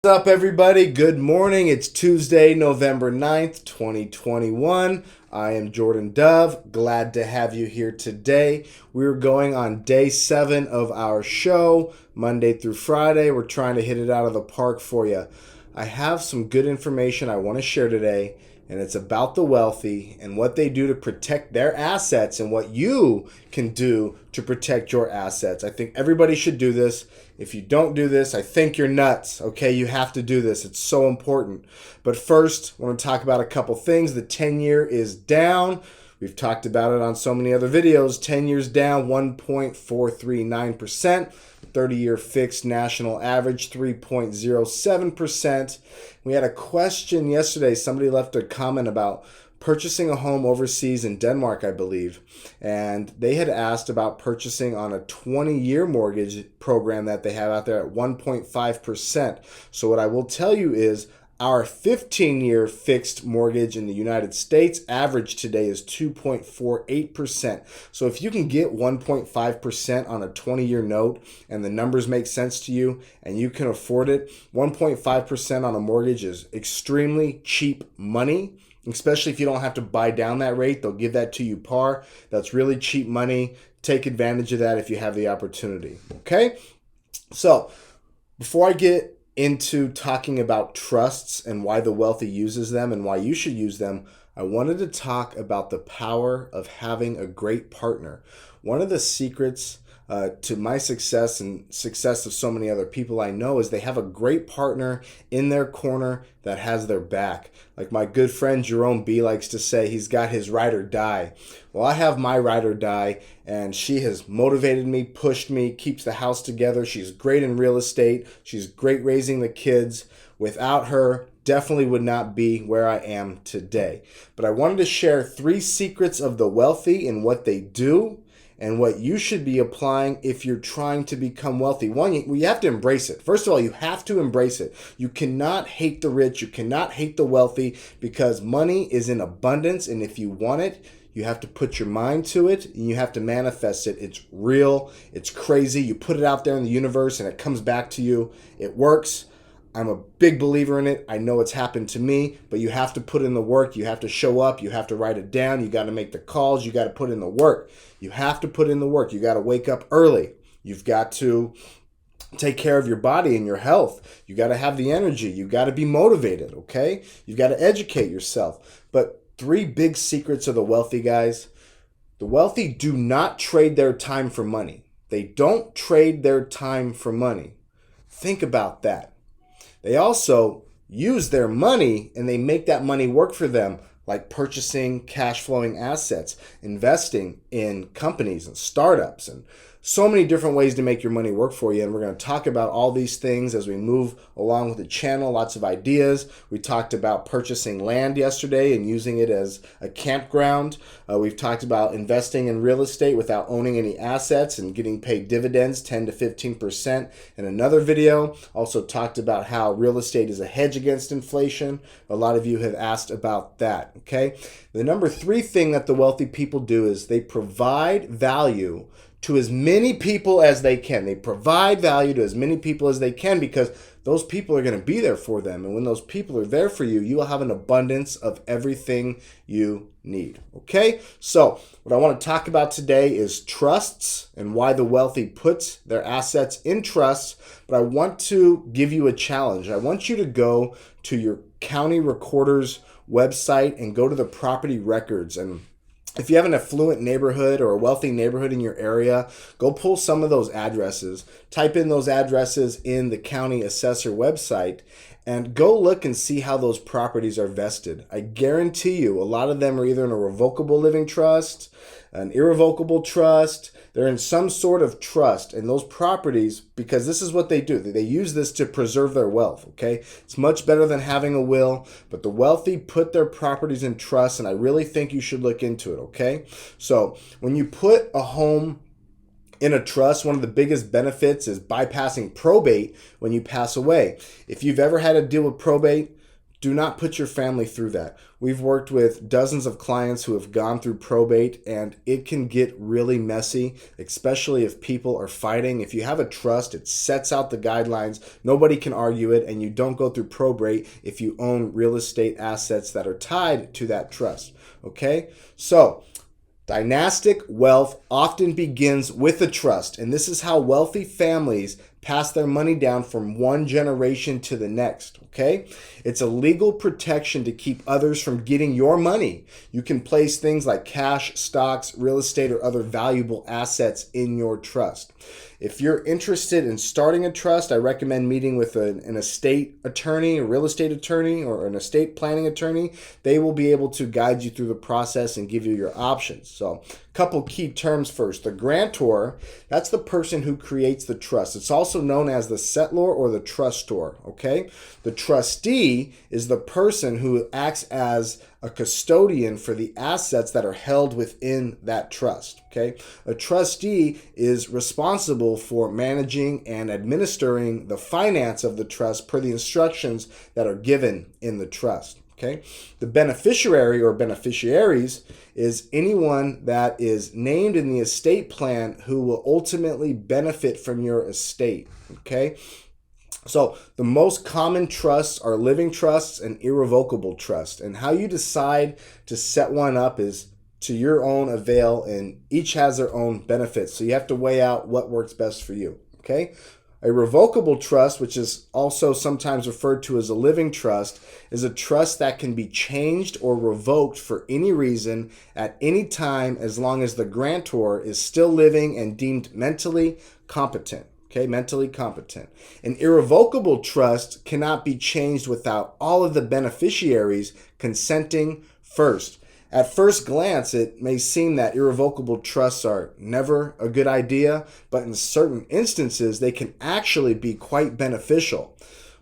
What's up, everybody? Good morning. It's Tuesday, November 9th, 2021. I am Jordan Dove. Glad to have you here today. We're going on day 7 of our show, Monday through Friday. We're trying to hit it out of the park for you. I have some good information I want to share today, and it's about the wealthy and what they do to protect their assets and what you can do to protect your assets. I think everybody should do this. If you don't do this, I think you're nuts. Okay, you have to do this. It's so important. But first, I want to talk about a couple things. The 10-year is down. We've talked about it on so many other videos. 10 years down, 1.439%. 30-year fixed national average, 3.07%. We had a question yesterday. Somebody left a comment about purchasing a home overseas in Denmark, I believe. And they had asked about purchasing on a 20-year mortgage program that they have out there at 1.5%. So what I will tell you is our 15-year fixed mortgage in the United States average today is 2.48%. So if you can get 1.5% on a 20-year note and the numbers make sense to you and you can afford it, 1.5% on a mortgage is extremely cheap money. Especially if you don't have to buy down that rate, they'll give that to you par. That's really cheap money. Take advantage of that if you have the opportunity. Okay? So, before I get into talking about trusts and why the wealthy uses them and why you should use them, I wanted to talk about the power of having a great partner. One of the secrets to my success and success of so many other people I know is they have a great partner in their corner that has their back. Like my good friend Jerome B likes to say, he's got his ride or die. Well, I have my ride or die, and she has motivated me, pushed me, keeps the house together. She's great in real estate. She's great raising the kids. Without her, definitely would not be where I am today. But I wanted to share 3 secrets of the wealthy and what they do and what you should be applying if you're trying to become wealthy. One, you have to embrace it. First of all, you have to embrace it. You cannot hate the rich. You cannot hate the wealthy because money is in abundance. And if you want it, you have to put your mind to it and you have to manifest it. It's real. It's crazy. You put it out there in the universe and it comes back to you. It works. I'm a big believer in it. I know it's happened to me, but you have to put in the work. You have to show up. You have to write it down. You got to make the calls. You got to put in the work. You have to put in the work. You got to wake up early. You've got to take care of your body and your health. You got to have the energy. You got to be motivated, okay? You've got to educate yourself. But 3 big secrets of the wealthy, guys. The wealthy do not trade their time for money. They don't trade their time for money. Think about that. They also use their money and they make that money work for them, like purchasing cash flowing assets, investing in companies and startups, and so many different ways to make your money work for you. And we're going to talk about all these things as we move along with the channel. Lots of ideas. We talked about purchasing land yesterday and using it as a campground. We've talked about investing in real estate without owning any assets and getting paid dividends, 10 to 15% in another video. Also talked about how real estate is a hedge against inflation. A lot of you have asked about that, okay? The number 3 thing that the wealthy people do is they provide value to as many people as they can. They provide value to as many people as they can because those people are going to be there for them. And when those people are there for you, you will have an abundance of everything you need. Okay? So what I want to talk about today is trusts and why the wealthy put their assets in trusts. But I want to give you a challenge. I want you to go to your county recorder's website and go to the property records. And if you have an affluent neighborhood or a wealthy neighborhood in your area, go pull some of those addresses. Type in those addresses in the county assessor website and go look and see how those properties are vested. I guarantee you a lot of them are either in a revocable living trust, an irrevocable trust. They're in some sort of trust. And those properties, because this is what they do, they use this to preserve their wealth, okay? It's much better than having a will, but the wealthy put their properties in trust, and I really think you should look into it, okay? So when you put a home in a trust, one of the biggest benefits is bypassing probate when you pass away. If you've ever had to deal with probate, Do not put your family through that. We've worked with dozens of clients who have gone through probate, and it can get really messy, especially if people are fighting. If you have a trust, it sets out the guidelines. Nobody can argue it, and you don't go through probate if you own real estate assets that are tied to that trust. Okay? So, dynastic wealth often begins with a trust, and this is how wealthy families pass their money down from one generation to the next, okay? It's a legal protection to keep others from getting your money. You can place things like cash, stocks, real estate, or other valuable assets in your trust. If you're interested in starting a trust, I recommend meeting with an estate attorney, a real estate attorney, or an estate planning attorney. They will be able to guide you through the process and give you your options. So, a couple key terms first. The grantor, that's the person who creates the trust. It's also known as the settlor or the trustor, okay? The trustee is the person who acts as a custodian for the assets that are held within that trust, okay? A trustee is responsible for managing and administering the finance of the trust per the instructions that are given in the trust, okay? The beneficiary or beneficiaries is anyone that is named in the estate plan who will ultimately benefit from your estate, okay? So the most common trusts are living trusts and irrevocable trusts. And how you decide to set one up is to your own avail, and each has their own benefits. So you have to weigh out what works best for you, okay? A revocable trust, which is also sometimes referred to as a living trust, is a trust that can be changed or revoked for any reason at any time as long as the grantor is still living and deemed mentally competent. Okay, mentally competent. An irrevocable trust cannot be changed without all of the beneficiaries consenting first. At first glance, it may seem that irrevocable trusts are never a good idea, but in certain instances, they can actually be quite beneficial.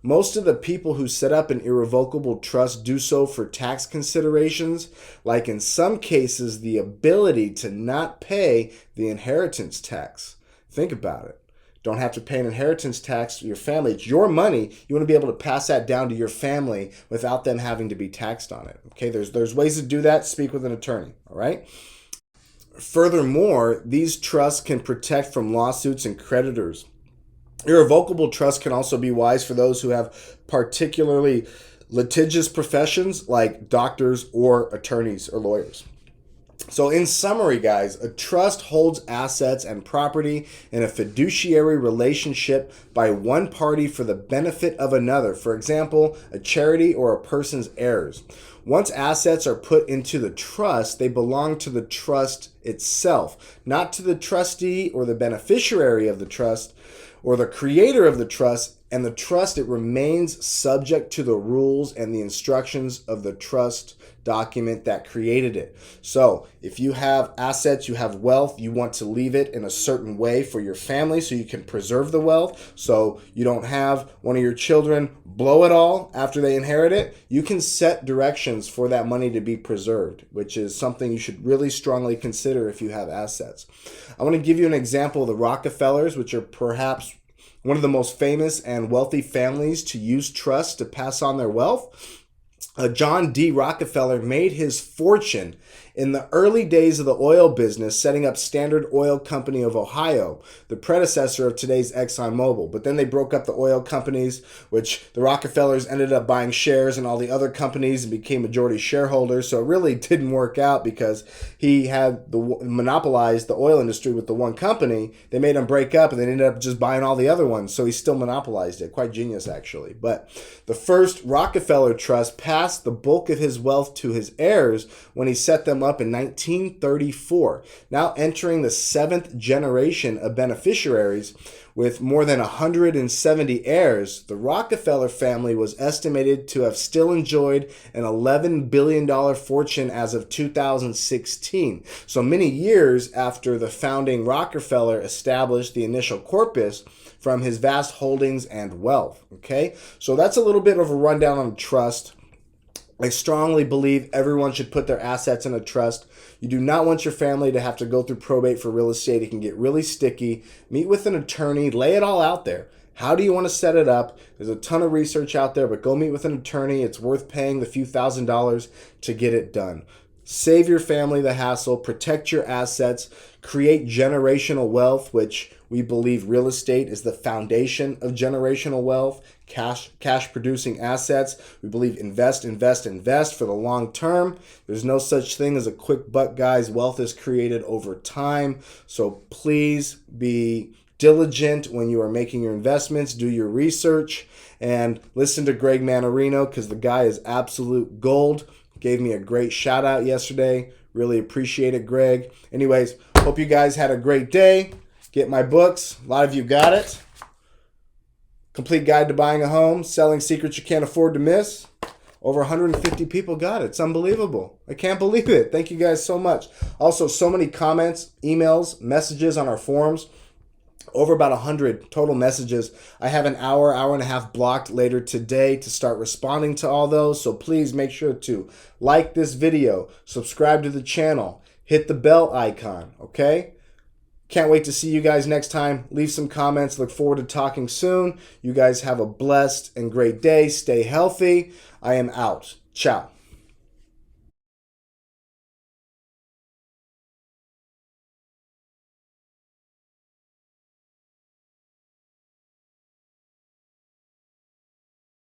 Most of the people who set up an irrevocable trust do so for tax considerations, like in some cases, the ability to not pay the inheritance tax. Think about it. Don't have to pay an inheritance tax to your family. It's your money. You want to be able to pass that down to your family without them having to be taxed on it. Okay, there's ways to do that. Speak with an attorney, all right? Furthermore, these trusts can protect from lawsuits and creditors. Irrevocable trusts can also be wise for those who have particularly litigious professions like doctors or attorneys or lawyers. So in summary, guys, a trust holds assets and property in a fiduciary relationship by one party for the benefit of another. For example, a charity or a person's heirs. Once assets are put into the trust, they belong to the trust itself, not to the trustee or the beneficiary of the trust or the creator of the trust. And the trust, it remains subject to the rules and the instructions of the trust document that created it. So if you have assets, you have wealth, you want to leave it in a certain way for your family so you can preserve the wealth, so you don't have one of your children blow it all after they inherit it, you can set directions for that money to be preserved, which is something you should really strongly consider if you have assets. I want to give you an example of the Rockefellers, which are perhaps one of the most famous and wealthy families to use trusts to pass on their wealth. John D. Rockefeller made his fortune in the early days of the oil business, setting up Standard Oil Company of Ohio, the predecessor of today's ExxonMobil. But then they broke up the oil companies, which the Rockefellers ended up buying shares in all the other companies and became majority shareholders. So it really didn't work out because he had monopolized the oil industry with the one company. They made him break up and they ended up just buying all the other ones. So he still monopolized it. Quite genius, actually. But the first Rockefeller Trust passed the bulk of his wealth to his heirs when he set them up in 1934, now entering the 7th generation of beneficiaries. With more than 170 heirs, the Rockefeller family was estimated to have still enjoyed an $11 billion fortune as of 2016. So many years after the founding Rockefeller established the initial corpus from his vast holdings and wealth. Okay, so that's a little bit of a rundown on trust. I strongly believe everyone should put their assets in a trust. You do not want your family to have to go through probate for real estate. It can get really sticky. Meet with an attorney, lay it all out there. How do you want to set it up? There's a ton of research out there, but go meet with an attorney. It's worth paying the few $1,000s to get it done. Save your family the hassle, protect your assets, create generational wealth, which we believe real estate is the foundation of generational wealth, cash producing assets. We believe invest for the long term. There's no such thing as a quick buck, guys. Wealth is created over time. So please be diligent when you are making your investments. Do your research and listen to Greg Manarino, because the guy is absolute gold. Gave me a great shout out yesterday. Really appreciate it, Greg. Anyways, hope you guys had a great day. Get my books. A lot of you got it. Complete Guide to Buying a Home, Selling Secrets You Can't Afford to Miss. Over 150 people got it. It's unbelievable. I can't believe it. Thank you guys so much. Also, so many comments, emails, messages on our forums. Over about 100 total messages. I have an hour and a half blocked later today to start responding to all those. So please make sure to like this video, subscribe to the channel, hit the bell icon, okay? Can't wait to see you guys next time. Leave some comments. Look forward to talking soon. You guys have a blessed and great day. Stay healthy. I am out. Ciao.